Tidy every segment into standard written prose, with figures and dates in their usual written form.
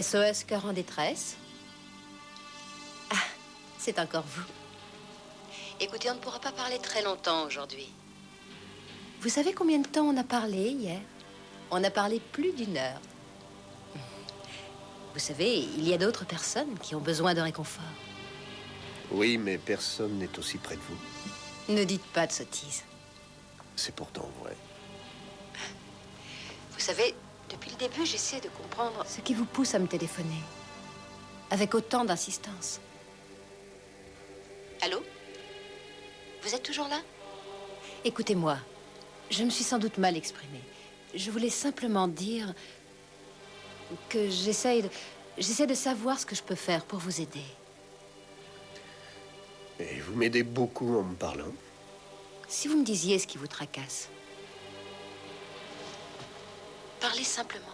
SOS Cœur en détresse. Ah, c'est encore vous. Écoutez, on ne pourra pas parler très longtemps aujourd'hui. Vous savez combien de temps on a parlé hier? On a parlé plus d'1 heure. Vous savez, il y a d'autres personnes qui ont besoin de réconfort. Oui, mais personne n'est aussi près de vous. Ne dites pas de sottises. C'est pourtant vrai. Vous savez, depuis le début, j'essaie de comprendre ce qui vous pousse à me téléphoner. Avec autant d'insistance. Allô? Vous êtes toujours là? Écoutez-moi, je me suis sans doute mal exprimée. Je voulais simplement dire que j'essaie de savoir ce que je peux faire pour vous aider. Et vous m'aidez beaucoup en me parlant. Si vous me disiez ce qui vous tracasse. Parlez simplement.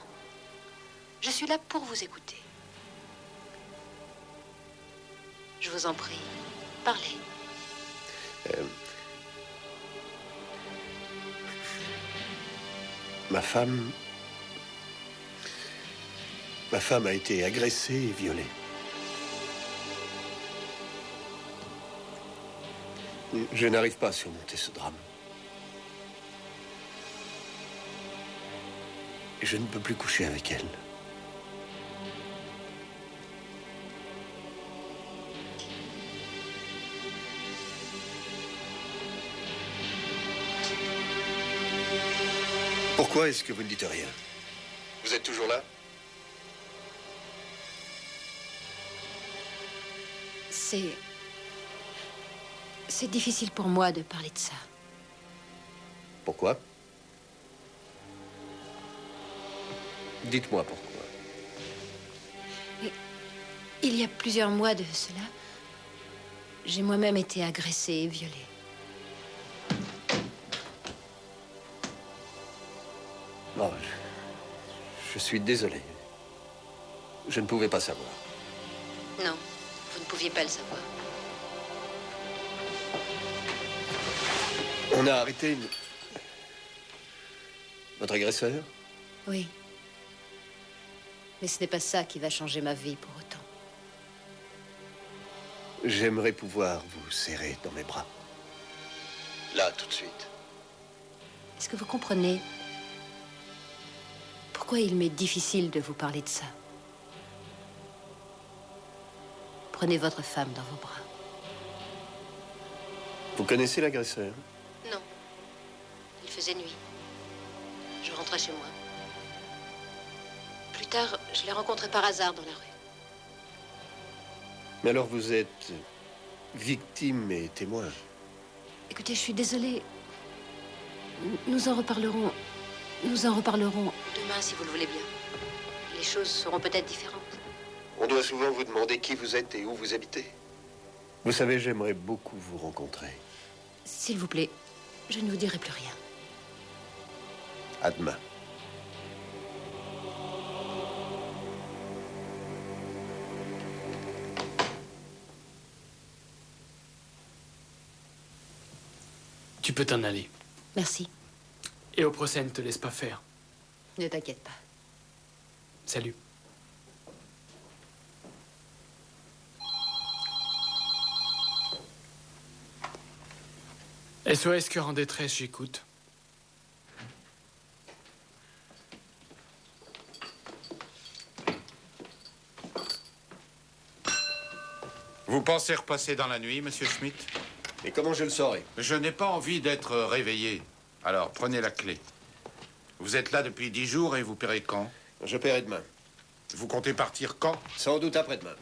Je suis là pour vous écouter. Je vous en prie, parlez. Ma femme a été agressée et violée. Je n'arrive pas à surmonter ce drame. Et je ne peux plus coucher avec elle. Pourquoi est-ce que vous ne dites rien? Vous êtes toujours là? C'est difficile pour moi de parler de ça. Pourquoi? Dites-moi pourquoi. Il y a plusieurs mois de cela, j'ai moi-même été agressée et violée. Non, je suis désolé. Je ne pouvais pas savoir. Non, vous ne pouviez pas le savoir. On a arrêté notre agresseur? Oui. Mais ce n'est pas ça qui va changer ma vie pour autant. J'aimerais pouvoir vous serrer dans mes bras. Là, tout de suite. Est-ce que vous comprenez pourquoi il m'est difficile de vous parler de ça? Prenez votre femme dans vos bras. Vous connaissez l'agresseur? Non. Il faisait nuit. Je rentrais chez moi. Plus tard, je l'ai rencontré par hasard dans la rue. Mais alors vous êtes victime et témoin. Écoutez, je suis désolée. Nous en reparlerons. Nous en reparlerons demain, si vous le voulez bien. Les choses seront peut-être différentes. On doit souvent vous demander qui vous êtes et où vous habitez. Vous savez, j'aimerais beaucoup vous rencontrer. S'il vous plaît, je ne vous dirai plus rien. À demain. Tu peux t'en aller. Merci. Et au procès, ne te laisse pas faire. Ne t'inquiète pas. Salut. SOS Cœur en détresse, j'écoute. Vous pensez repasser dans la nuit, monsieur Schmitt? Et comment je le saurai? Je n'ai pas envie d'être réveillé. Alors, prenez la clé. Vous êtes là depuis 10 jours et vous paierez quand? Je paierai demain. Vous comptez partir quand? Sans doute après-demain.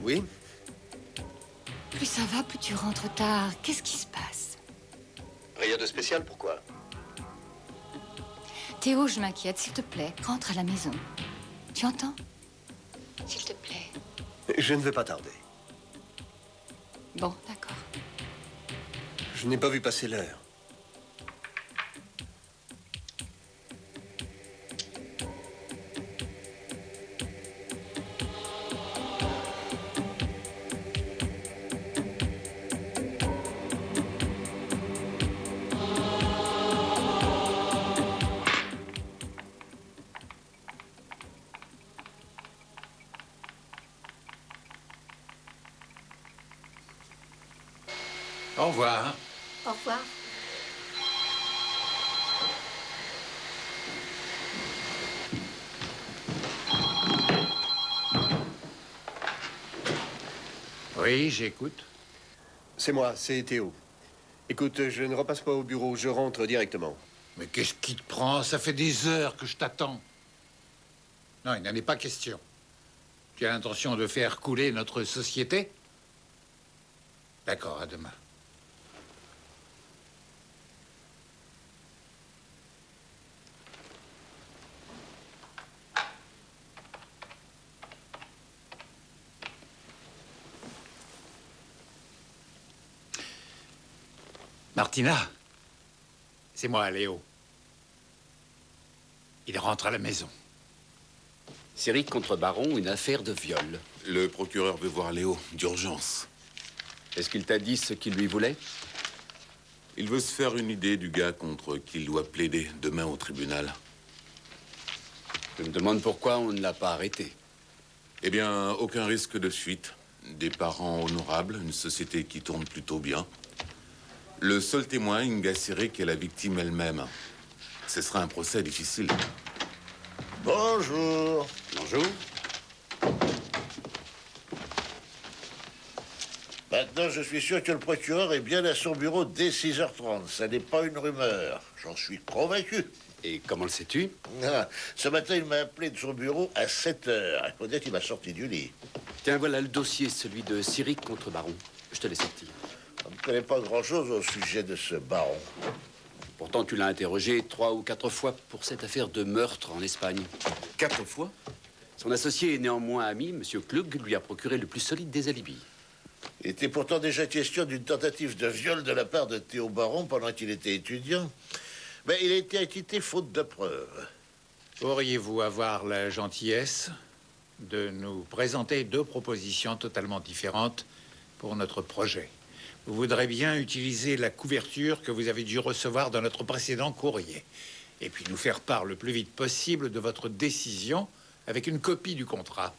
Oui? Plus ça va, plus tu rentres tard. Qu'est-ce qui se passe? Rien de spécial, pourquoi? Théo, je m'inquiète. S'il te plaît, rentre à la maison. Tu entends? S'il te plaît. Je ne vais pas tarder. Bon, d'accord. Je n'ai pas vu passer l'heure. Au revoir. Au revoir. Oui, j'écoute. C'est moi, c'est Théo. Écoute, je ne repasse pas au bureau, je rentre directement. Mais qu'est-ce qui te prend? Ça fait des heures que je t'attends. Non, il n'en est pas question. Tu as l'intention de faire couler notre société? D'accord, à demain. Martina, c'est moi, Léo. Il rentre à la maison. Céric contre Baron, une affaire de viol. Le procureur veut voir Léo, d'urgence. Est-ce qu'il t'a dit ce qu'il lui voulait? Il veut se faire une idée du gars contre qui il doit plaider demain au tribunal. Je me demande pourquoi on ne l'a pas arrêté. Eh bien, aucun risque de fuite. Des parents honorables, une société qui tourne plutôt bien. Le seul témoin, Inga Céric, est la victime elle-même. Ce sera un procès difficile. Bonjour. Bonjour. Maintenant, je suis sûr que le procureur est bien à son bureau dès 6h30. Ça n'est pas une rumeur. J'en suis convaincu. Et comment le sais-tu? Ah, ce matin, il m'a appelé de son bureau à 7h. Il faut dire qu'il m'a sorti du lit. Tiens, voilà le dossier, celui de Céric contre Baron. Je te l'ai sorti. On ne connaît pas grand-chose au sujet de ce baron. Pourtant, tu l'as interrogé 3 ou 4 fois pour cette affaire de meurtre en Espagne. 4 fois? Son associé est néanmoins ami, M. Klug, lui a procuré le plus solide des alibis. Il était pourtant déjà question d'une tentative de viol de la part de Théo Baron pendant qu'il était étudiant. Mais il a été acquitté faute de preuves. Pourriez-vous avoir la gentillesse de nous présenter 2 propositions totalement différentes pour notre projet? Vous voudrez bien utiliser la couverture que vous avez dû recevoir dans notre précédent courrier. Et puis nous faire part le plus vite possible de votre décision avec une copie du contrat.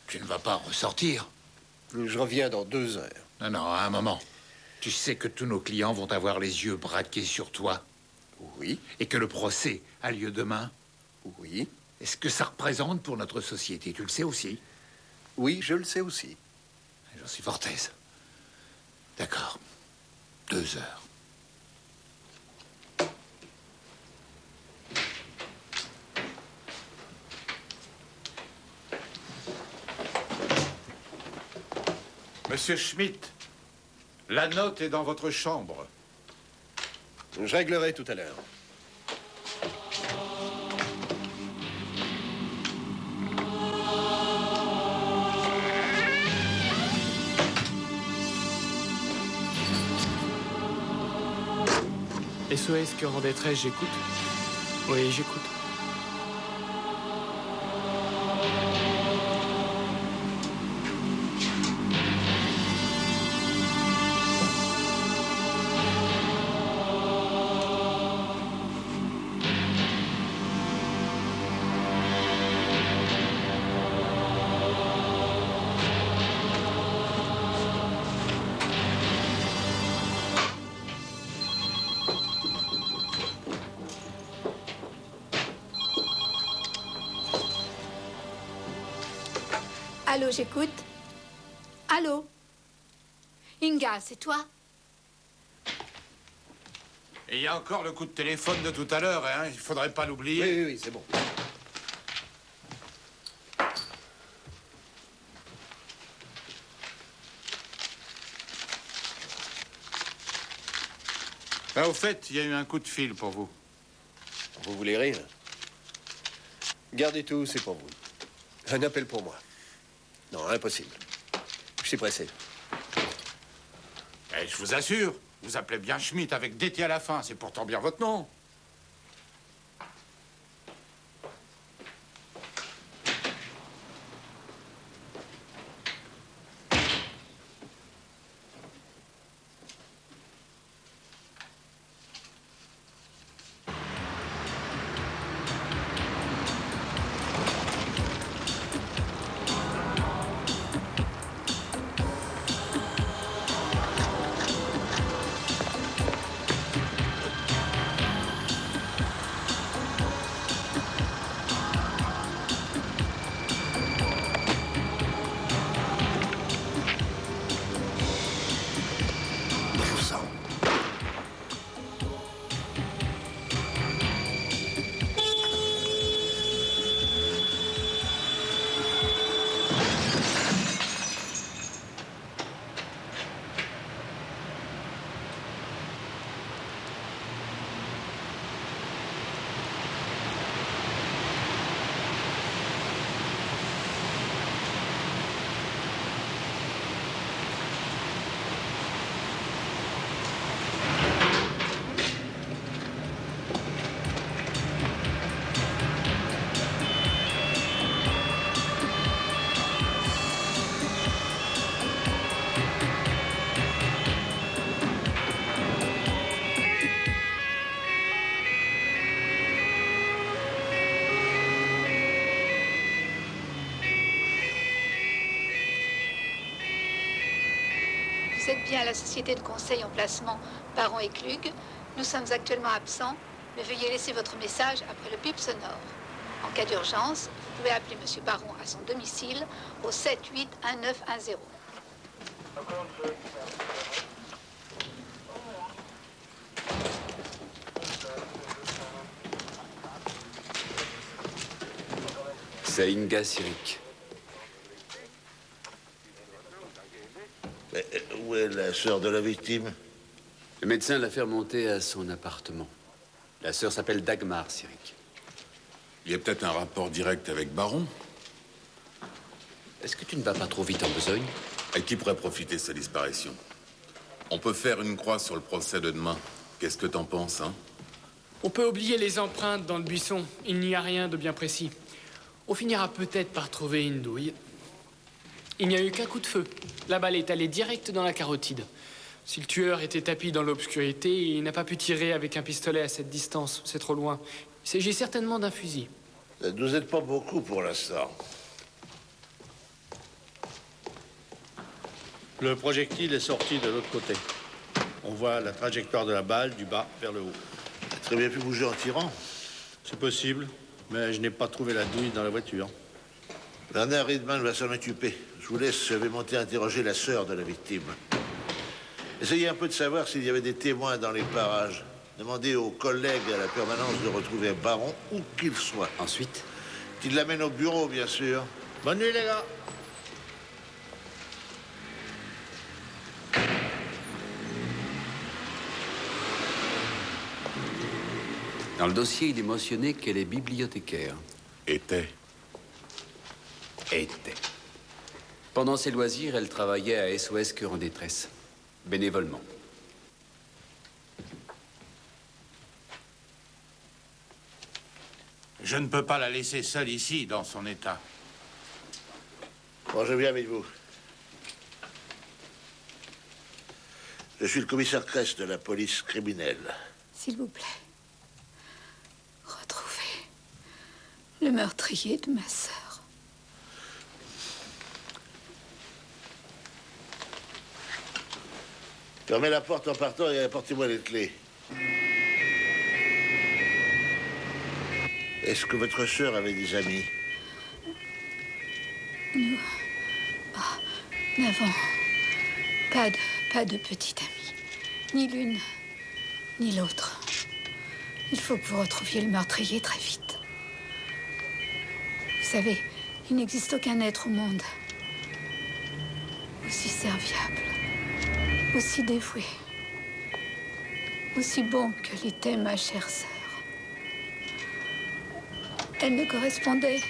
Tu ne vas pas ressortir? Je reviens dans 2 heures. Non, non, à un moment. Tu sais que tous nos clients vont avoir les yeux braqués sur toi. Oui, Et que le procès a lieu demain. oui, Est-ce que ça représente pour notre société? Tu le sais aussi. oui, je le sais aussi. J'en suis fort aise. D'accord. 2 heures. Monsieur Schmitt, la note est dans votre chambre. Je réglerai tout à l'heure. SOS Cœur en détresse, j'écoute. Oui, j'écoute. Allô, j'écoute. Allô? Inga, c'est toi? Et il y a encore le coup de téléphone de tout à l'heure, hein. Il faudrait pas l'oublier. Oui, oui, oui, c'est bon. Ah, au fait, il y a eu un coup de fil pour vous. Vous voulez rire? Gardez tout, c'est pour vous. Un appel pour moi. Non, impossible. Je suis pressé. Eh, je vous assure, vous appelez bien Schmitt avec DT à la fin. C'est pourtant bien votre nom. Vous êtes bien à la société de conseil en placement Baron et Klug. Nous sommes actuellement absents, mais veuillez laisser votre message après le bip sonore. En cas d'urgence, vous pouvez appeler M. Baron à son domicile au 78 1910. C'est Inga Sirik. Mais où est la sœur de la victime? Le médecin l'a fait remonter à son appartement. La sœur s'appelle Dagmar Sirik. Il y a peut-être un rapport direct avec Baron. Est-ce que tu ne vas pas trop vite en besogne? Et qui pourrait profiter de sa disparition? On peut faire une croix sur le procès de demain. Qu'est-ce que t'en penses, hein? On peut oublier les empreintes dans le buisson. Il n'y a rien de bien précis. On finira peut-être par trouver une douille. Il n'y a eu qu'un coup de feu. La balle est allée direct dans la carotide. Si le tueur était tapi dans l'obscurité, il n'a pas pu tirer avec un pistolet à cette distance. C'est trop loin. Il s'agit certainement d'un fusil. Ça ne nous aide pas beaucoup pour l'instant. Le projectile est sorti de l'autre côté. On voit la trajectoire de la balle du bas vers le haut. Il a très bien pu bouger en tirant. C'est possible, mais je n'ai pas trouvé la douille dans la voiture. Bernard Riedman va s'en occuper. Je vous laisse, je vais monter interroger la sœur de la victime. Essayez un peu de savoir s'il y avait des témoins dans les parages. Demandez aux collègues à la permanence de retrouver Baron, où qu'il soit. Ensuite? Qu'ils l'amènent au bureau, bien sûr. Bonne nuit, les gars. Dans le dossier, il est mentionné qu'elle est bibliothécaire. Était. Pendant ses loisirs, elle travaillait à SOS Cœur en détresse, bénévolement. Je ne peux pas la laisser seule ici, dans son état. Bon, je viens avec vous. Je suis le commissaire Kress de la police criminelle. S'il vous plaît, retrouvez le meurtrier de ma sœur. Fermez la porte en partant et apportez-moi les clés. Est-ce que votre sœur avait des amis? Nous n'avons pas de petite amie. Ni l'une, ni l'autre. Il faut que vous retrouviez le meurtrier très vite. Vous savez, il n'existe aucun être au monde aussi serviable, aussi dévoué, Aussi bon que l'était ma chère sœur. Elle ne correspondait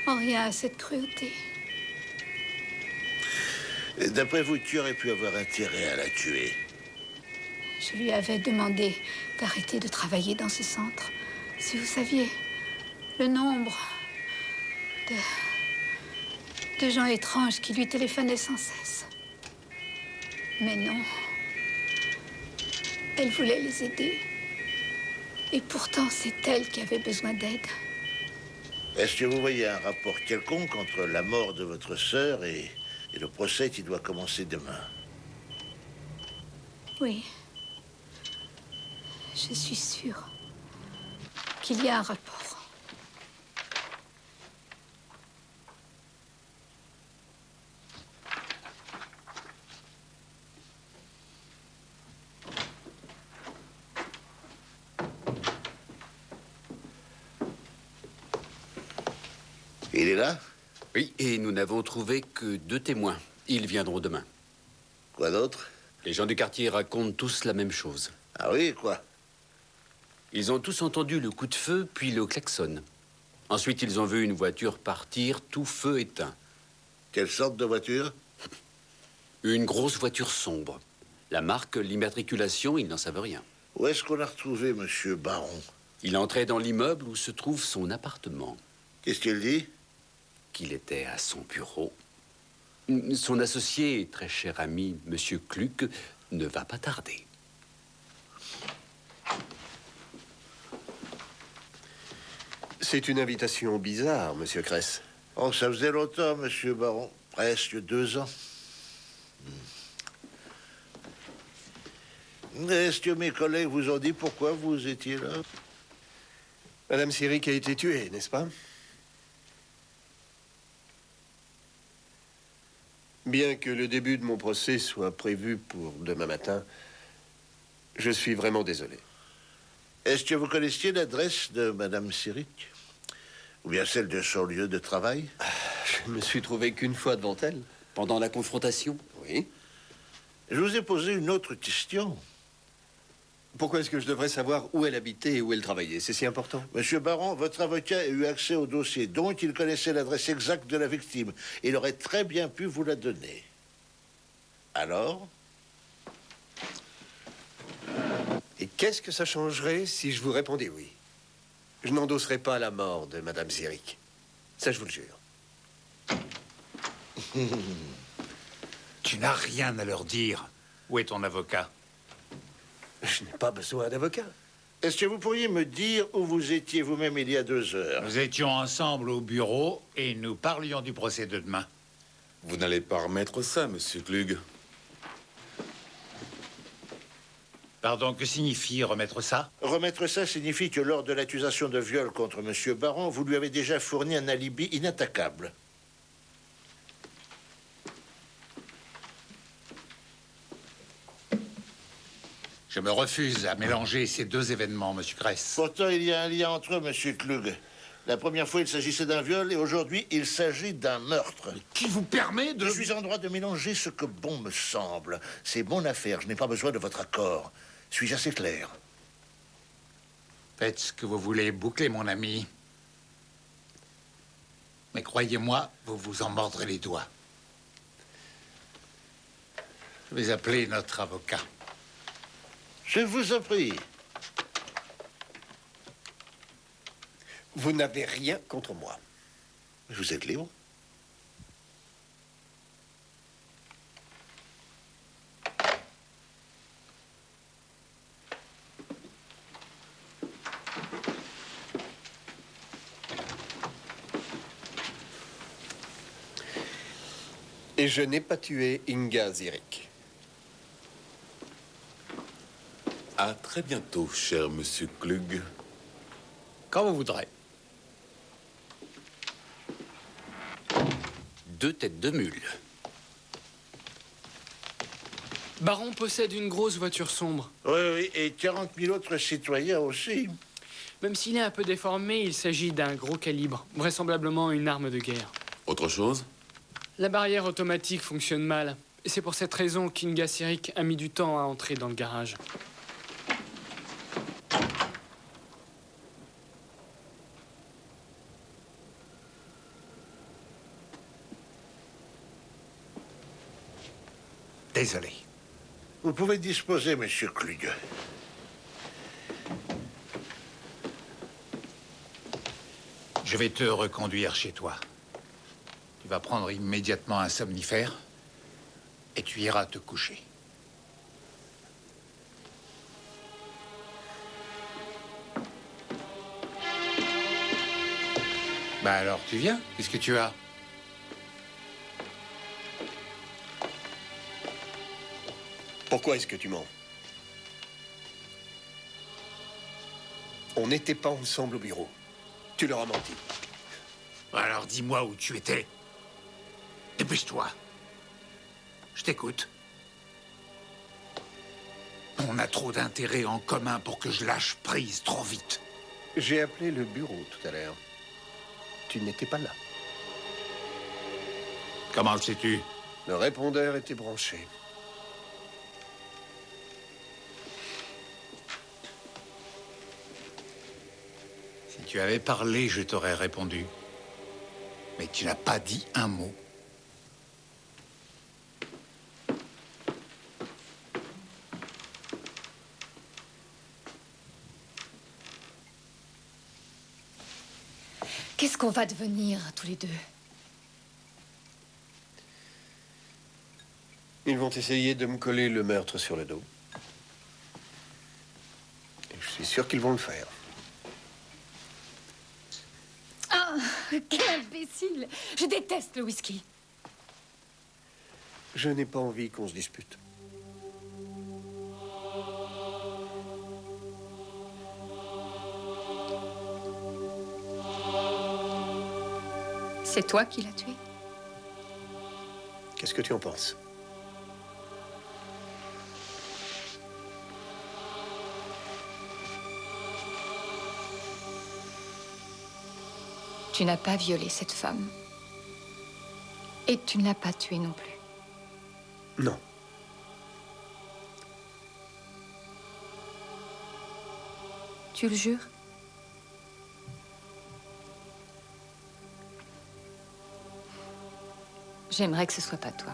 en rien à cette cruauté. D'après vous, qui aurait pu avoir intérêt à la tuer? Je lui avais demandé d'arrêter de travailler dans ce centre. Si vous saviez le nombre de gens étranges qui lui téléphonaient sans cesse. Mais non. Elle voulait les aider. Et pourtant, c'est elle qui avait besoin d'aide. Est-ce que vous voyez un rapport quelconque entre la mort de votre sœur et le procès qui doit commencer demain? Oui. Je suis sûre qu'il y a un rapport. Il est là? Oui, et nous n'avons trouvé que 2 témoins. Ils viendront demain. Quoi d'autre? Les gens du quartier racontent tous la même chose. Ah oui, quoi? Ils ont tous entendu le coup de feu, puis le klaxon. Ensuite, ils ont vu une voiture partir, tout feu éteint. Quelle sorte de voiture? Une grosse voiture sombre. La marque, l'immatriculation, ils n'en savent rien. Où est-ce qu'on a retrouvé Monsieur Baron? Il entrait dans l'immeuble où se trouve son appartement. Qu'est-ce qu'il dit? Qu'il était à son bureau. Son associé et très cher ami, Monsieur Kluck, ne va pas tarder. C'est une invitation bizarre, Monsieur Kress. Oh, ça faisait longtemps, Monsieur Baron. Presque 2 ans. Est-ce que mes collègues vous ont dit pourquoi vous étiez là? Madame Sirik a été tuée, n'est-ce pas? Bien que le début de mon procès soit prévu pour demain matin, je suis vraiment désolé. Est-ce que vous connaissiez l'adresse de Madame Sirik? Ou bien celle de son lieu de travail? Je me suis trouvé qu'une fois devant elle. Pendant la confrontation? Oui. Je vous ai posé une autre question. Pourquoi est-ce que je devrais savoir où elle habitait et où elle travaillait? C'est si important? Monsieur Baron, votre avocat a eu accès au dossier, donc il connaissait l'adresse exacte de la victime. Il aurait très bien pu vous la donner. Alors? Et qu'est-ce que ça changerait si je vous répondais oui? Je n'endosserai pas la mort de Madame Sirik. Ça, je vous le jure. Tu n'as rien à leur dire. Où est ton avocat? Je n'ai pas besoin d'avocat. Est-ce que vous pourriez me dire où vous étiez vous-même il y a 2 heures? Nous étions ensemble au bureau et nous parlions du procès de demain. Vous n'allez pas remettre ça, Monsieur Klug. Pardon, que signifie remettre ça? Remettre ça signifie que lors de l'accusation de viol contre Monsieur Baron, vous lui avez déjà fourni un alibi inattaquable. Je me refuse à mélanger ces 2 événements, Monsieur Kress. Pourtant, il y a un lien entre eux, Monsieur Klug. La première fois, il s'agissait d'un viol et aujourd'hui, il s'agit d'un meurtre. Mais qui vous permet de... Je suis en droit de mélanger ce que bon me semble. C'est mon affaire, je n'ai pas besoin de votre accord. Suis-je assez clair? Faites ce que vous voulez, boucler, mon ami. Mais croyez-moi, vous vous en mordrez les doigts. Je vais appeler notre avocat. Je vous en prie. Vous n'avez rien contre moi. Vous êtes libre. Et je n'ai pas tué Inga Sirik. À très bientôt, cher Monsieur Klug. Quand vous voudrez. 2 têtes de mule. Baron possède une grosse voiture sombre. Oui, oui, et 40 000 autres citoyens aussi. Même s'il est un peu déformé, il s'agit d'un gros calibre, vraisemblablement une arme de guerre. Autre chose? La barrière automatique fonctionne mal. Et c'est pour cette raison qu'Inga Sirik a mis du temps à entrer dans le garage. Désolé. Vous pouvez disposer, monsieur Klug. Je vais te reconduire chez toi. Tu vas prendre immédiatement un somnifère et tu iras te coucher. Bah alors, tu viens? Qu'est-ce que tu as? Pourquoi est-ce que tu mens? On n'était pas ensemble au bureau. Tu leur as menti. Alors dis-moi où tu étais. Dépêche-toi. Je t'écoute. On a trop d'intérêts en commun pour que je lâche prise trop vite. J'ai appelé le bureau tout à l'heure. Tu n'étais pas là. Comment le sais-tu? Le répondeur était branché. Si tu avais parlé, je t'aurais répondu. Mais tu n'as pas dit un mot. Qu'est-ce qu'on va devenir, tous les deux? Ils vont essayer de me coller le meurtre sur le dos. Et je suis sûr qu'ils vont le faire. Ah, quel imbécile! Je déteste le whisky. Je n'ai pas envie qu'on se dispute. C'est toi qui l'as tué? Qu'est-ce que tu en penses? Tu n'as pas violé cette femme. Et tu ne l'as pas tuée non plus. Non. Tu le jures? J'aimerais que ce soit pas toi.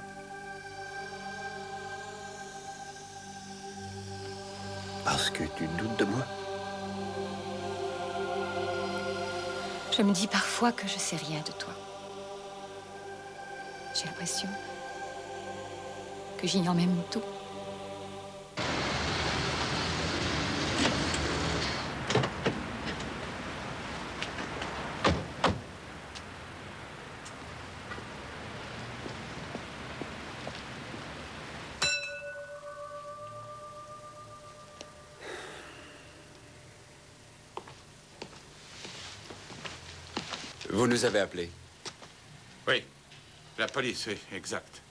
Parce que tu doutes de moi? Je me dis parfois que je sais rien de toi. J'ai l'impression que j'ignore même tout. Vous nous avez appelé? Oui, la police, oui, exact.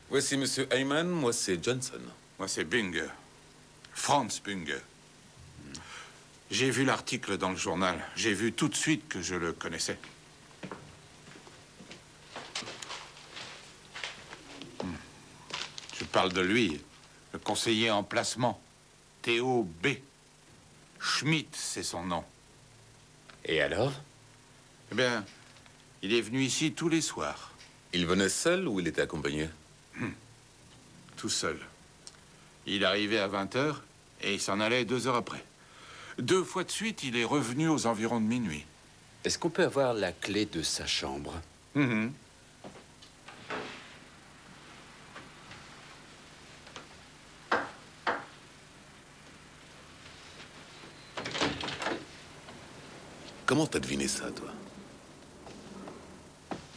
Voici Monsieur Heyman, moi c'est Johnson. Moi c'est Bunger. Franz Bunger. J'ai vu l'article dans le journal. J'ai vu tout de suite que je le connaissais. Je parle de lui, le conseiller en placement. Théo B. Schmidt, c'est son nom. Et alors? Eh bien, il est venu ici tous les soirs. Il venait seul ou il était accompagné? Tout seul. Il arrivait à 20h et il s'en allait 2 heures après. 2 fois de suite, il est revenu aux environs de minuit. Est-ce qu'on peut avoir la clé de sa chambre? Comment t'as deviné ça, toi?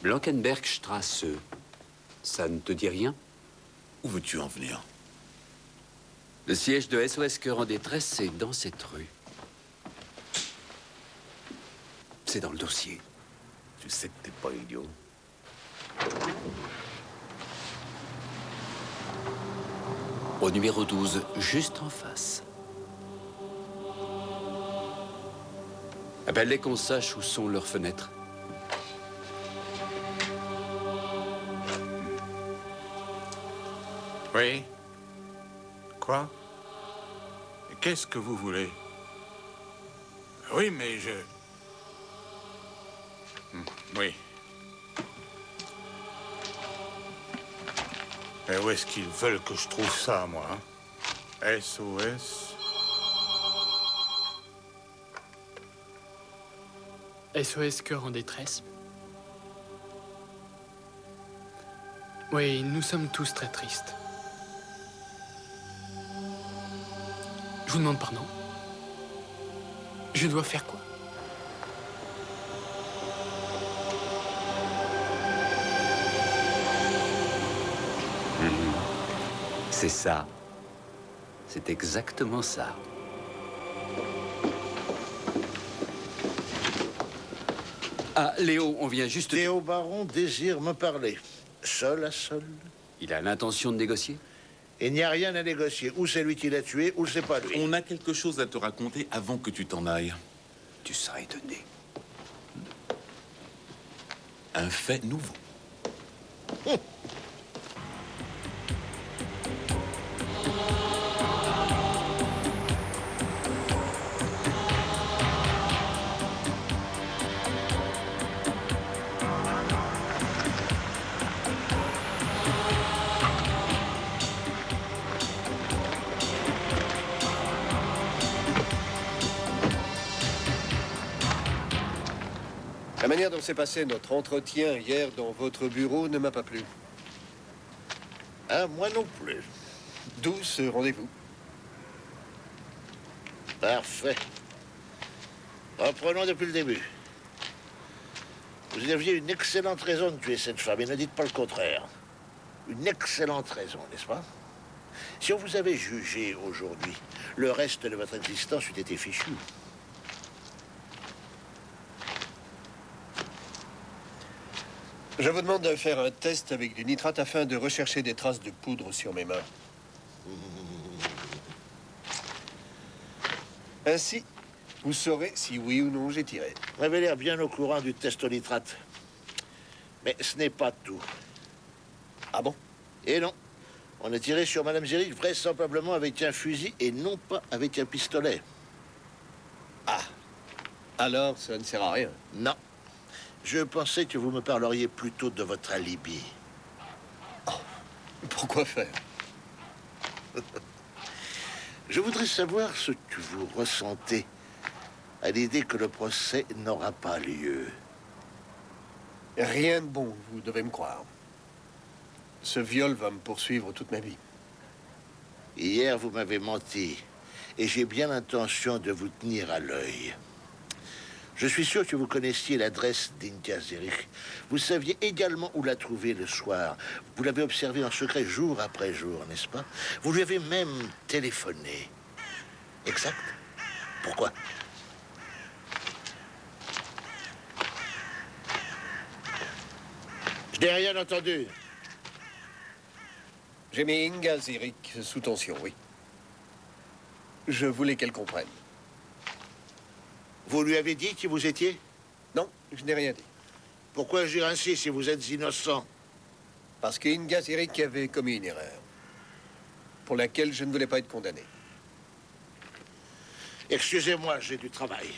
Blankenbergstrasse. Ça ne te dit rien? Où veux-tu en venir? Le siège de SOS Cœur en détresse, c'est dans cette rue. C'est dans le dossier. Tu sais que t'es pas idiot. Au numéro 12, juste en face. Appelle-les qu'on sache où sont leurs fenêtres. Oui. Quoi? Qu'est-ce que vous voulez? Oui, mais je... Oui. Et où est-ce qu'ils veulent que je trouve ça, moi, hein? SOS... SOS Cœur en détresse. Oui, nous sommes tous très tristes. Je vous demande pardon. Je dois faire quoi? C'est ça. C'est exactement ça. Ah, Léo, on vient juste... Léo Baron désire me parler. Seul à seul. Il a l'intention de négocier? Il n'y a rien à négocier. Ou c'est lui qui l'a tué, ou c'est pas lui. On a quelque chose à te raconter avant que tu t'en ailles. Tu seras étonné. Un fait nouveau. La manière dont s'est passé notre entretien hier dans votre bureau ne m'a pas plu. Ah, moi non plus. D'où ce rendez-vous? Parfait. Reprenons depuis le début. Vous aviez une excellente raison de tuer cette femme, et ne dites pas le contraire. Une excellente raison, n'est-ce pas? Si on vous avait jugé aujourd'hui, le reste de votre existence eût été fichu. Je vous demande de faire un test avec du nitrate afin de rechercher des traces de poudre sur mes mains. Ainsi, vous saurez si oui ou non j'ai tiré. Vous avez l'air bien au courant du test au nitrate. Mais ce n'est pas tout. Ah bon? Et non. On a tiré sur Madame Zirik vraisemblablement avec un fusil et non pas avec un pistolet. Ah. Alors, ça ne sert à rien. Non. Je pensais que vous me parleriez plutôt de votre alibi. Oh, pourquoi faire? Je voudrais savoir ce que vous ressentez à l'idée que le procès n'aura pas lieu. Rien de bon, vous devez me croire. Ce viol va me poursuivre toute ma vie. Hier, vous m'avez menti, et j'ai bien l'intention de vous tenir à l'œil. Je suis sûr que vous connaissiez l'adresse d'Inga Zirik. Vous saviez également où la trouver le soir. Vous l'avez observée en secret jour après jour, n'est-ce pas? Vous lui avez même téléphoné. Exact? Pourquoi? Je n'ai rien entendu. J'ai mis Inga Zirik sous tension, oui. Je voulais qu'elle comprenne. Vous lui avez dit qui vous étiez? Non, je n'ai rien dit. Pourquoi agir ainsi si vous êtes innocent? Parce qu'Inga Zirik avait commis une erreur, pour laquelle je ne voulais pas être condamné. Excusez-moi, j'ai du travail.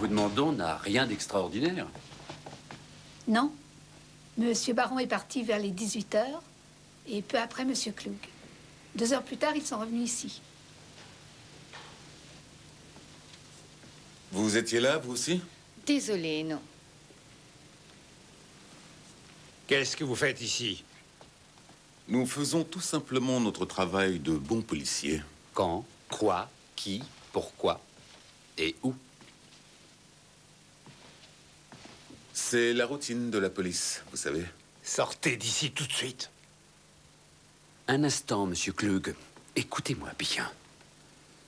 Demandons n'a rien d'extraordinaire. Non. Monsieur Baron est parti vers les 18 heures et peu après, Monsieur Klug. 2 heures plus tard, ils sont revenus ici. Vous étiez là, vous aussi? Désolée, non. Qu'est-ce que vous faites ici? Nous faisons tout simplement notre travail de bons policiers. Quand? Quoi? Qui? Pourquoi? Et où? C'est la routine de la police, vous savez. Sortez d'ici tout de suite. Un instant, monsieur Klug. Écoutez-moi bien.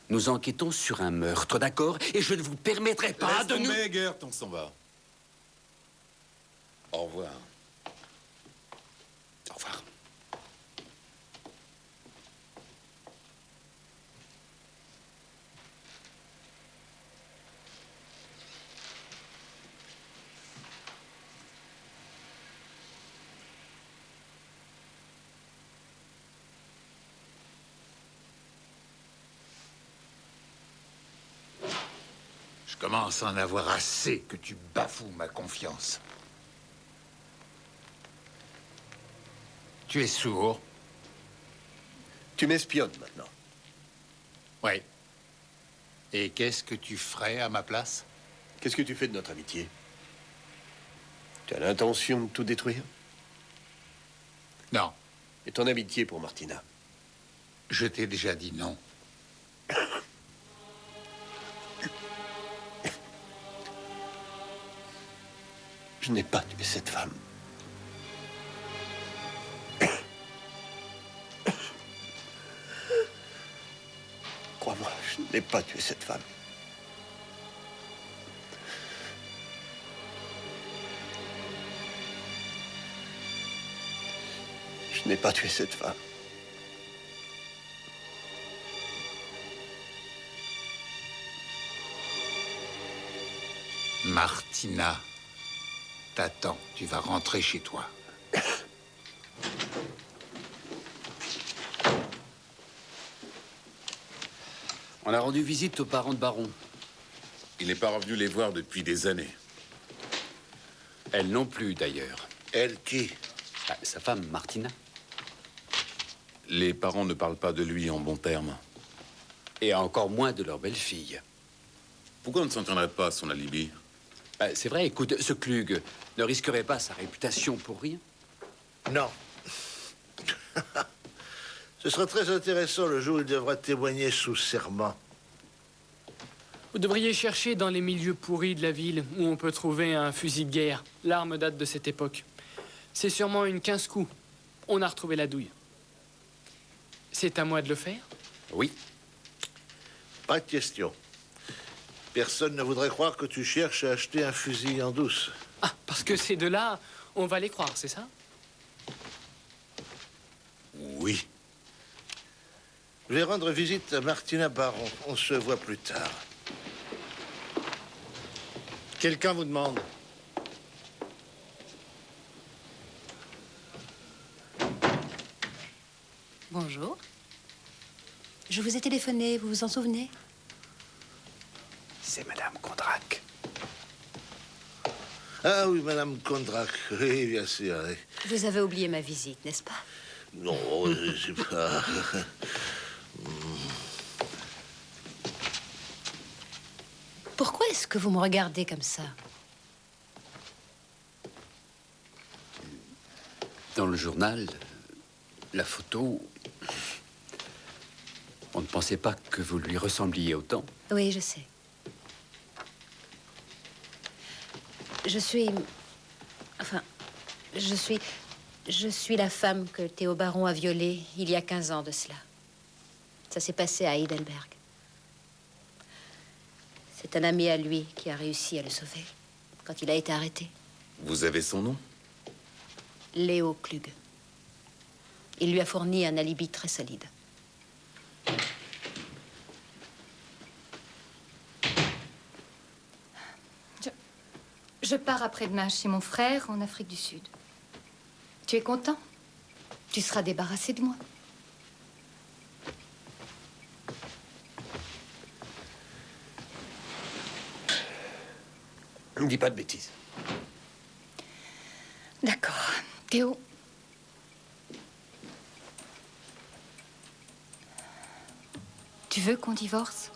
Nous enquêtons sur un meurtre, d'accord? Et je ne vous permettrai pas de nous... Gert, on s'en va. Au revoir. Au revoir. commence à en avoir assez que tu bafoues ma confiance. Tu es sourd? Tu m'espionnes maintenant. Oui. Et qu'est-ce que tu ferais à ma place? Qu'est-ce que tu fais de notre amitié? Tu as l'intention de tout détruire? Non. Et ton amitié pour Martina? Je t'ai déjà dit non. Je n'ai pas tué cette femme. Crois-moi, je n'ai pas tué cette femme. Je n'ai pas tué cette femme. Martina t'attends. Tu vas rentrer chez toi. On a rendu visite aux parents de Baron. Il n'est pas revenu les voir depuis des années. Elle non plus, d'ailleurs. Elle qui? Ah, sa femme, Martina. Les parents ne parlent pas de lui en bons termes. Et encore moins de leur belle-fille. Pourquoi on ne s'en tiendrait pas à son alibi? C'est vrai, écoute, ce Klug ne risquerait pas sa réputation pour rien. Non. Ce sera très intéressant le jour où il devra témoigner sous serment. Vous devriez chercher dans les milieux pourris de la ville où on peut trouver un fusil de guerre. L'arme date de cette époque. C'est sûrement une 15 coups. On a retrouvé la douille. C'est à moi de le faire? Oui. Pas de question. Personne ne voudrait croire que tu cherches à acheter un fusil en douce. Ah, parce que ces deux-là, on va les croire, c'est ça? Oui. Je vais rendre visite à Martina Baron. On se voit plus tard. Quelqu'un vous demande. Bonjour. Je vous ai téléphoné, vous vous en souvenez? C'est Madame Kondrac. Ah oui, Madame Kondrac. Oui, bien sûr. Oui. Vous avez oublié ma visite, n'est-ce pas? Non, c'est pas... Pourquoi est-ce que vous me regardez comme ça? Dans le journal, la photo... On ne pensait pas que vous lui ressembliez autant. Oui, je sais. Je suis la femme que Théo Baron a violée il y a 15 ans de cela. Ça s'est passé à Heidelberg. C'est un ami à lui qui a réussi à le sauver quand il a été arrêté. Vous avez son nom? Léo Klug. Il lui a fourni un alibi très solide. Je pars après-demain chez mon frère en Afrique du Sud. Tu es content? Tu seras débarrassé de moi. Ne dis pas de bêtises. D'accord. Théo. Tu veux qu'on divorce?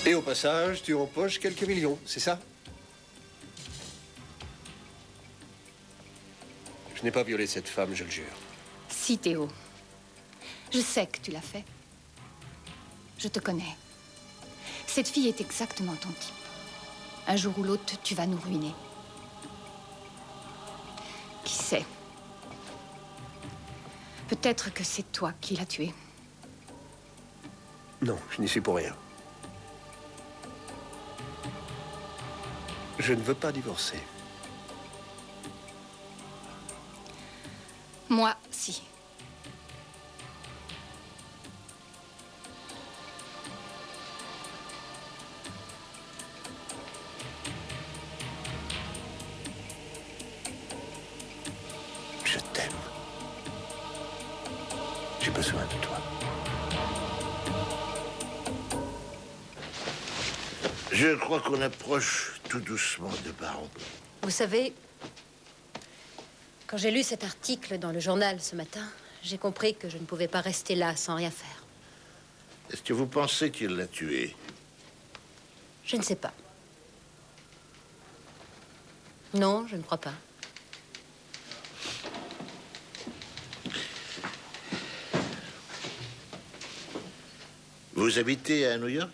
Et au passage, tu empoches quelques millions, c'est ça? Je n'ai pas violé cette femme, je le jure. Si, Théo. Je sais que tu l'as fait. Je te connais. Cette fille est exactement ton type. Un jour ou l'autre, tu vas nous ruiner. Qui sait? Peut-être que c'est toi qui l'as tuée. Non, je n'y suis pour rien. Je ne veux pas divorcer. Moi, si. Je crois qu'on approche tout doucement de Baron. Vous savez, quand j'ai lu cet article dans le journal ce matin, j'ai compris que je ne pouvais pas rester là sans rien faire. Est-ce que vous pensez qu'il l'a tué? Je ne sais pas. Non, je ne crois pas. Vous habitez à New York?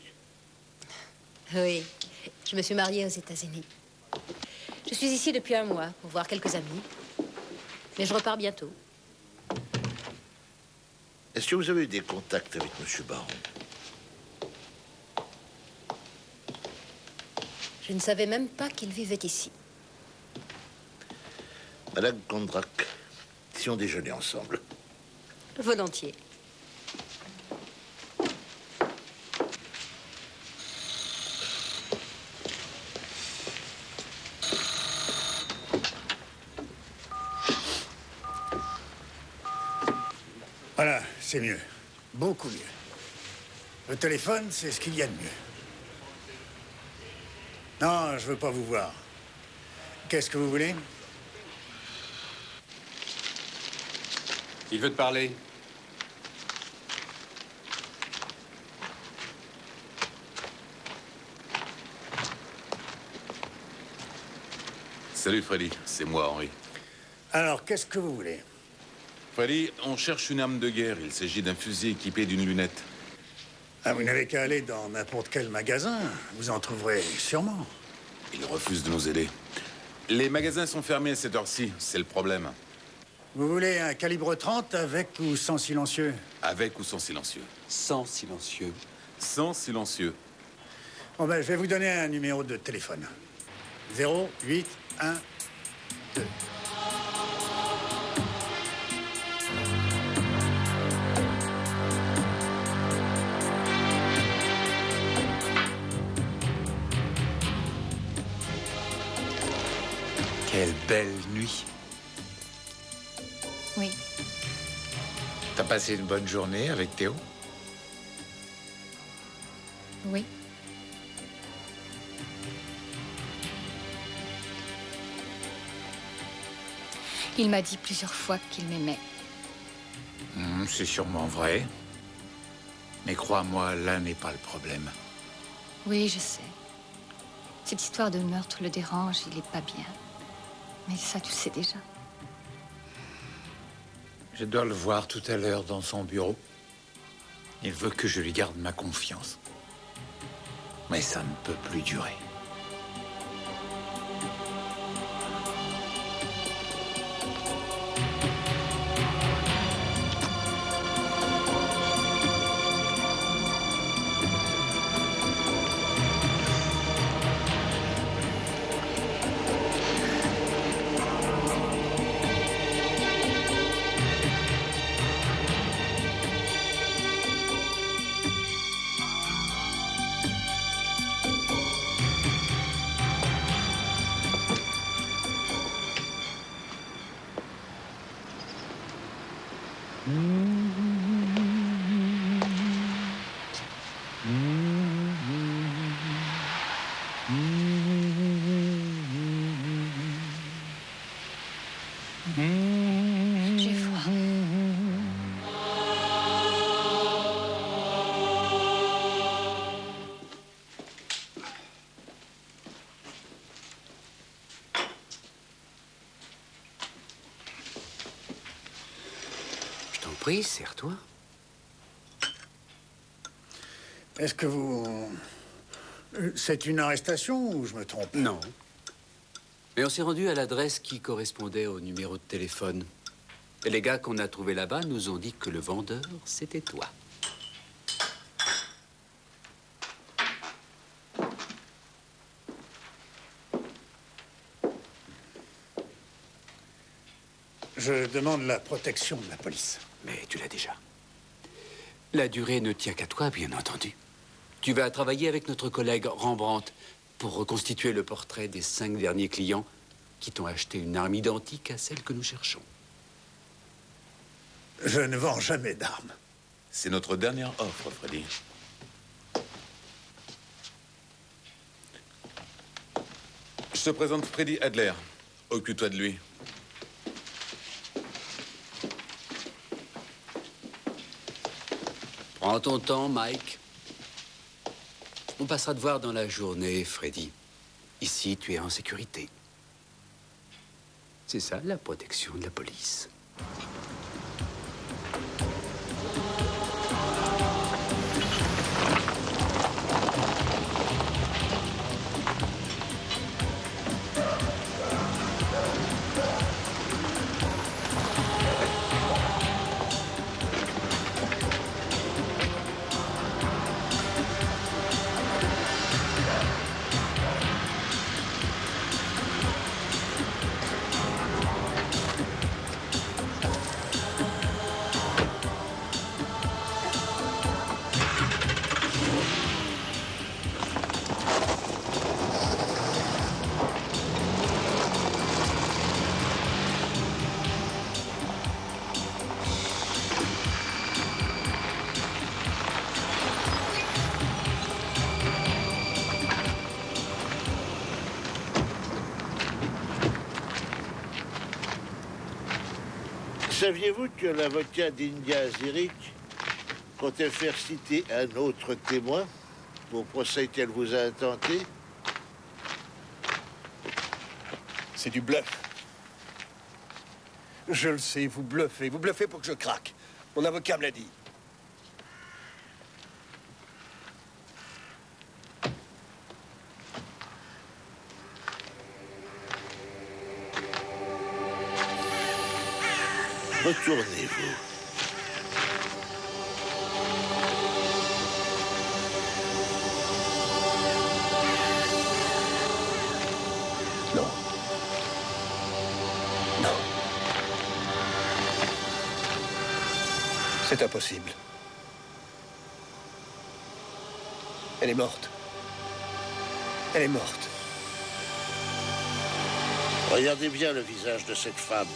Oui, je me suis mariée aux États-Unis. Je suis ici depuis un mois pour voir quelques amis. Mais je repars bientôt. Est-ce que vous avez eu des contacts avec M. Baron? Je ne savais même pas qu'il vivait ici. Madame Kondrack, si on déjeunait ensemble. Volontiers. Voilà, c'est mieux. Beaucoup mieux. Le téléphone, c'est ce qu'il y a de mieux. Non, je veux pas vous voir. Qu'est-ce que vous voulez? Il veut te parler. Salut Freddy, c'est moi Henri. Alors, qu'est-ce que vous voulez? Freddy, on cherche une arme de guerre. Il s'agit d'un fusil équipé d'une lunette. Ah, vous n'avez qu'à aller dans n'importe quel magasin. Vous en trouverez sûrement. Il refuse de nous aider. Les magasins sont fermés à cette heure-ci, c'est le problème. Vous voulez un calibre 30 avec ou sans silencieux? Avec ou sans silencieux? Sans silencieux. Sans silencieux. Bon, ben, je vais vous donner un numéro de téléphone. 0, 8, 1, 2. Quelle belle nuit. Oui. T'as passé une bonne journée avec Théo? Oui. Il m'a dit plusieurs fois qu'il m'aimait. C'est sûrement vrai. Mais crois-moi, là n'est pas le problème. Oui, je sais. Cette histoire de meurtre le dérange, il est pas bien. Mais ça, tu le sais déjà. Je dois le voir tout à l'heure dans son bureau. Il veut que je lui garde ma confiance. Mais ça ne peut plus durer. J'ai froid. Je t'en prie, serre-toi. Est-ce que vous... C'est une arrestation ou je me trompe? Non. Mais on s'est rendu à l'adresse qui correspondait au numéro de téléphone. Et les gars qu'on a trouvés là-bas nous ont dit que le vendeur, c'était toi. Je demande la protection de la police. Mais tu l'as déjà. La durée ne tient qu'à toi, bien entendu. Tu vas travailler avec notre collègue Rembrandt pour reconstituer le portrait des 5 derniers clients qui t'ont acheté une arme identique à celle que nous cherchons. Je ne vends jamais d'armes. C'est notre dernière offre, Freddy. Je te présente Freddy Adler. Occupe-toi de lui. Prends ton temps, Mike. On passera te voir dans la journée, Freddy. Ici, tu es en sécurité. C'est ça, la protection de la police. Saviez-vous que l'avocat d'India Zirik comptait faire citer un autre témoin au procès qu'elle vous a intenté? C'est du bluff. Je le sais, vous bluffez. Vous bluffez pour que je craque. Mon avocat me l'a dit. Retournez-vous. Non. Non. C'est impossible. Elle est morte. Elle est morte. Regardez bien le visage de cette femme.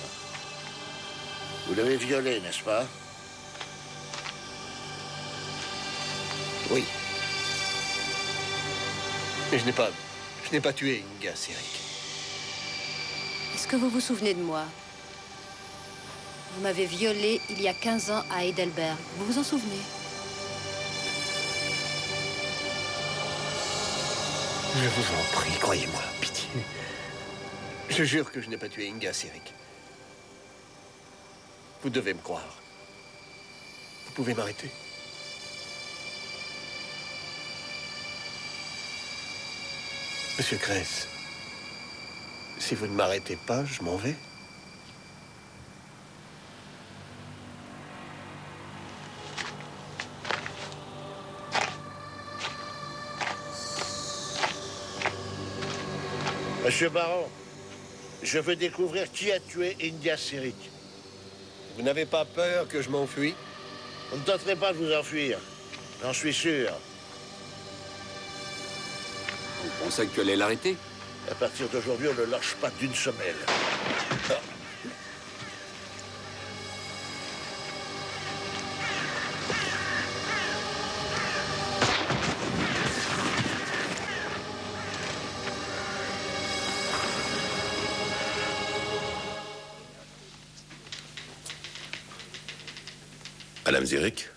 Vous l'avez violée, n'est-ce pas? Oui. Mais je n'ai pas tué Inga Zirik. Est-ce que vous vous souvenez de moi? Vous m'avez violée il y a 15 ans à Heidelberg. Vous vous en souvenez? Je vous en prie, croyez-moi, pitié. Je jure que je n'ai pas tué Inga Zirik. Vous devez me croire. Vous pouvez m'arrêter. Monsieur Kress, si vous ne m'arrêtez pas, je m'en vais. Monsieur Baron, je veux découvrir qui a tué India Zirik. Vous n'avez pas peur que je m'enfuis? Vous ne tenterez pas de vous enfuir. J'en suis sûr. Vous pensez que tu allais l'arrêter? À partir d'aujourd'hui, on ne lâche pas d'une semelle. Ah. Madame Zirik?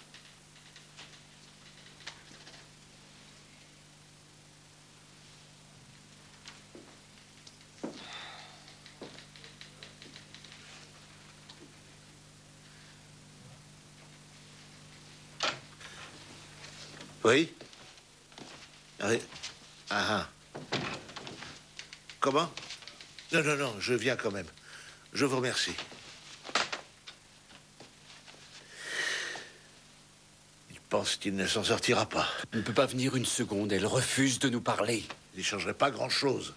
Oui? Oui. Ah ah. Comment? Non, non, non, je viens quand même. Je vous remercie. Il pense qu'il ne s'en sortira pas. Elle ne peut pas venir une seconde. Elle refuse de nous parler. Il n'y changerait pas grand-chose.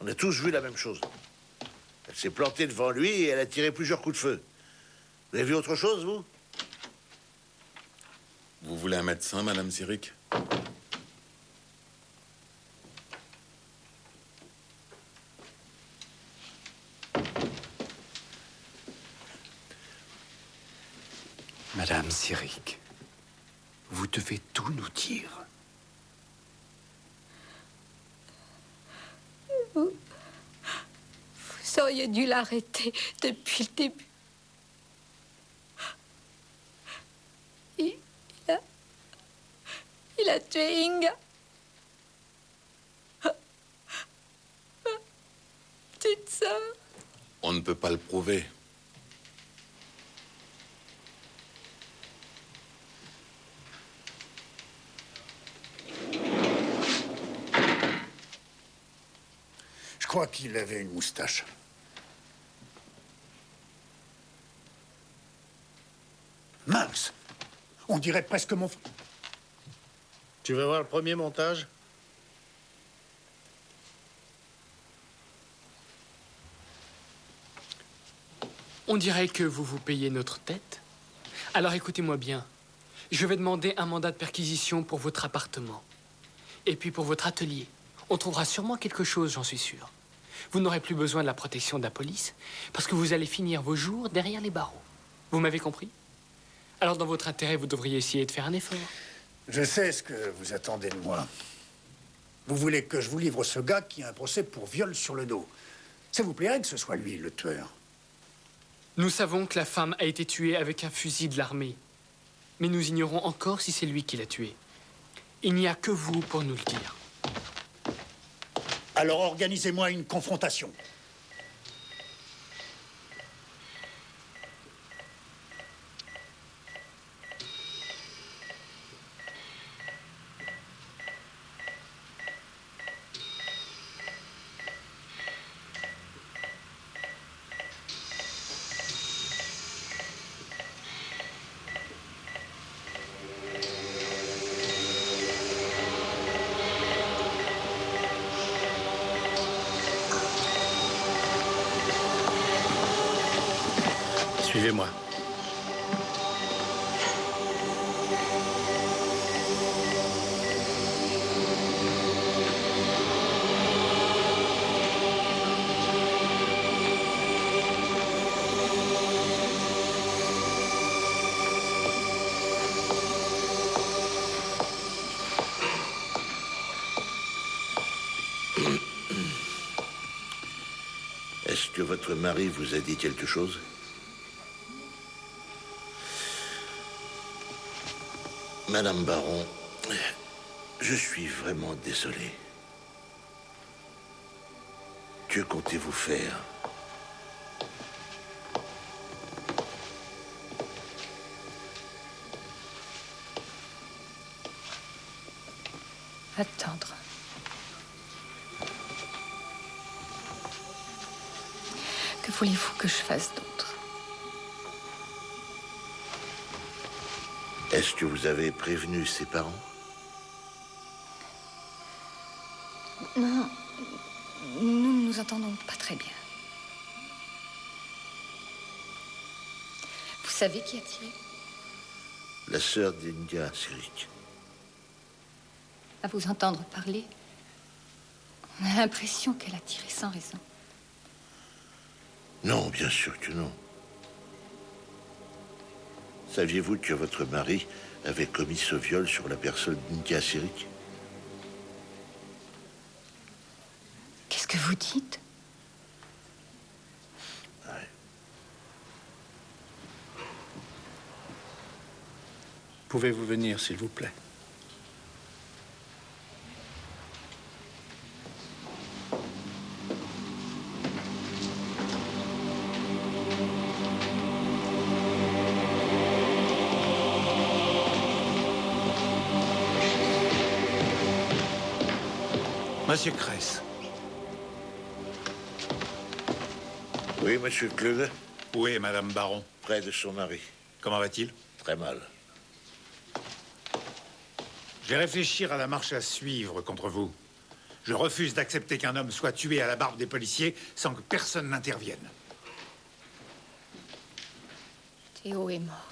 On a tous vu la même chose. Elle s'est plantée devant lui et elle a tiré plusieurs coups de feu. Vous avez vu autre chose, vous? Vous voulez un médecin, Madame Zirik? Madame Zirik, vous devez tout nous dire. auriez dû l'arrêter depuis le début. Il a tué Inga. Ma petite sœur. On ne peut pas le prouver. Je crois qu'il avait une moustache. Mince! On dirait presque mon... Tu veux voir le premier montage? On dirait que vous vous payez notre tête. Alors écoutez-moi bien. Je vais demander un mandat de perquisition pour votre appartement. Et puis pour votre atelier. On trouvera sûrement quelque chose, j'en suis sûr. Vous n'aurez plus besoin de la protection de la police, parce que vous allez finir vos jours derrière les barreaux. Vous m'avez compris? Alors dans votre intérêt, vous devriez essayer de faire un effort. Je sais ce que vous attendez de moi. Vous voulez que je vous livre ce gars qui a un procès pour viol sur le dos. Ça vous plairait que ce soit lui, le tueur? Nous savons que la femme a été tuée avec un fusil de l'armée. Mais nous ignorons encore si c'est lui qui l'a tuée. Il n'y a que vous pour nous le dire. Alors organisez-moi une confrontation. Suivez-moi. Est-ce que votre mari vous a dit quelque chose? Madame Baron, je suis vraiment désolé. Que comptez-vous faire? Attendre. Que voulez-vous que je fasse d'autre? Est-ce que vous avez prévenu ses parents? Non, nous ne nous entendons pas très bien. Vous savez qui a tiré? La sœur d'Inga Sirik. À vous entendre parler, on a l'impression qu'elle a tiré sans raison. Non, bien sûr que non. Saviez-vous que votre mari avait commis ce viol sur la personne d'Inga Sirik? Qu'est-ce que vous dites? Ouais. Pouvez-vous venir, s'il vous plaît? Monsieur Kress. Oui, monsieur Kluge? Où est Madame Baron? Près de son mari. Comment va-t-il? Très mal. Je vais réfléchir à la marche à suivre contre vous. Je refuse d'accepter qu'un homme soit tué à la barbe des policiers sans que personne n'intervienne. Théo est mort.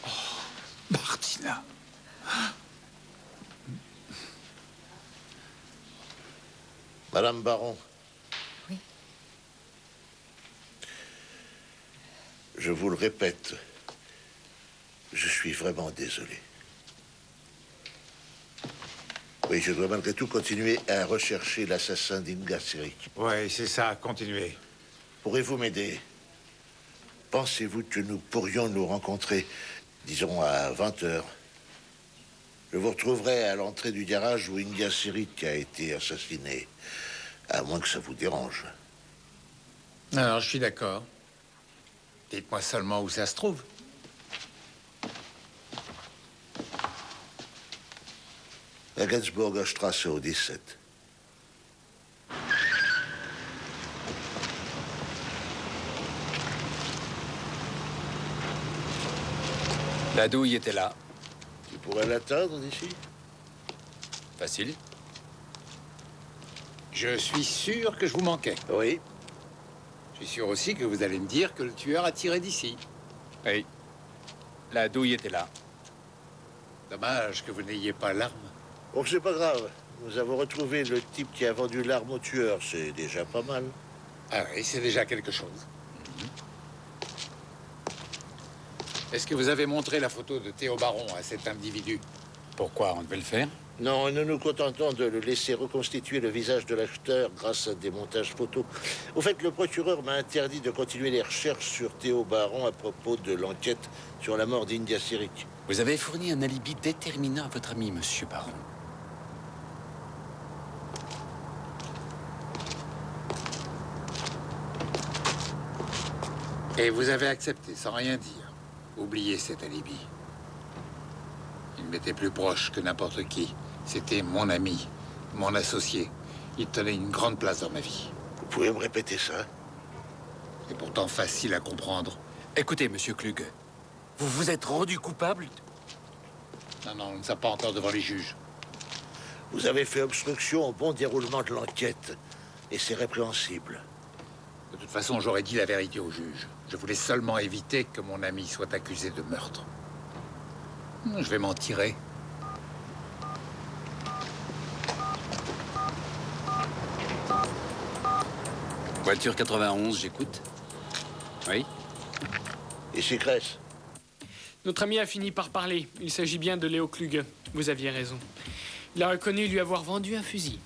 Oh, Martina. Madame Baron. Oui. Je vous le répète, je suis vraiment désolé. Oui, je dois malgré tout continuer à rechercher l'assassin d'Inga Sirik. Oui, c'est ça, continuez. Pourrez-vous m'aider? Pensez-vous que nous pourrions nous rencontrer, disons, à 20 h? Je vous retrouverai à l'entrée du garage où Inga Sirik a été assassiné. À moins que ça vous dérange. Alors, je suis d'accord. Dites-moi seulement où ça se trouve. Regensburger Straße au 17. La douille était là. Tu pourrais l'atteindre d'ici? Facile. Je suis sûr que je vous manquais. Oui. Je suis sûr aussi que vous allez me dire que le tueur a tiré d'ici. Oui. La douille était là. Dommage que vous n'ayez pas l'arme. Oh, c'est pas grave. Nous avons retrouvé le type qui a vendu l'arme au tueur. C'est déjà pas mal. Ah oui, c'est déjà quelque chose. Est-ce que vous avez montré la photo de Théo Baron à cet individu? Pourquoi on devait le faire? Non, nous nous contentons de le laisser reconstituer le visage de l'acheteur grâce à des montages photos. Au fait, le procureur m'a interdit de continuer les recherches sur Théo Baron à propos de l'enquête sur la mort d'Inga Sirik. Vous avez fourni un alibi déterminant à votre ami, monsieur Baron. Et vous avez accepté, sans rien dire. Oubliez cet alibi. Il m'était plus proche que n'importe qui. C'était mon ami, mon associé. Il tenait une grande place dans ma vie. Vous pouvez me répéter ça? C'est pourtant facile à comprendre. Écoutez, monsieur Klug, vous vous êtes rendu coupable? Non, on ne sait pas encore devant les juges. Vous avez fait obstruction au bon déroulement de l'enquête. Et c'est répréhensible. De toute façon, j'aurais dit la vérité au juge. Je voulais seulement éviter que mon ami soit accusé de meurtre. Je vais m'en tirer. Voiture 91, j'écoute. Oui? Ici Kress. Notre ami a fini par parler. Il s'agit bien de Léo Klug. Vous aviez raison. Il a reconnu lui avoir vendu un fusil.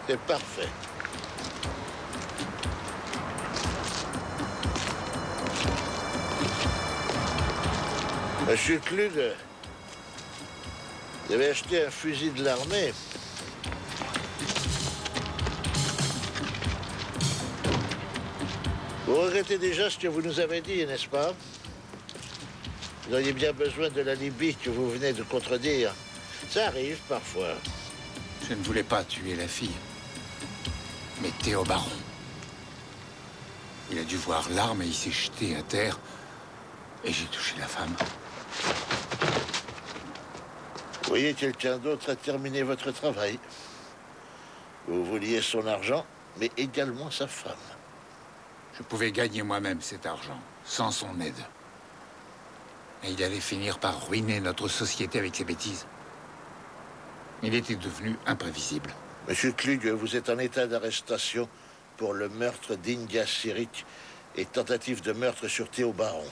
C'est parfait. Monsieur Klug, vous avez acheté un fusil de l'armée. Vous regrettez déjà ce que vous nous avez dit, n'est-ce pas? Vous auriez bien besoin de l'alibi que vous venez de contredire. Ça arrive parfois. Je ne voulais pas tuer la fille. Mais Théo Baron. Il a dû voir l'arme et il s'est jeté à terre. Et j'ai touché la femme. Vous voyez, quelqu'un d'autre a terminé votre travail. Vous vouliez son argent, mais également sa femme. Je pouvais gagner moi-même cet argent, sans son aide. Et il allait finir par ruiner notre société avec ses bêtises. Il était devenu imprévisible. Monsieur Klug, vous êtes en état d'arrestation pour le meurtre d'Inga Sirik et tentative de meurtre sur Théo Baron.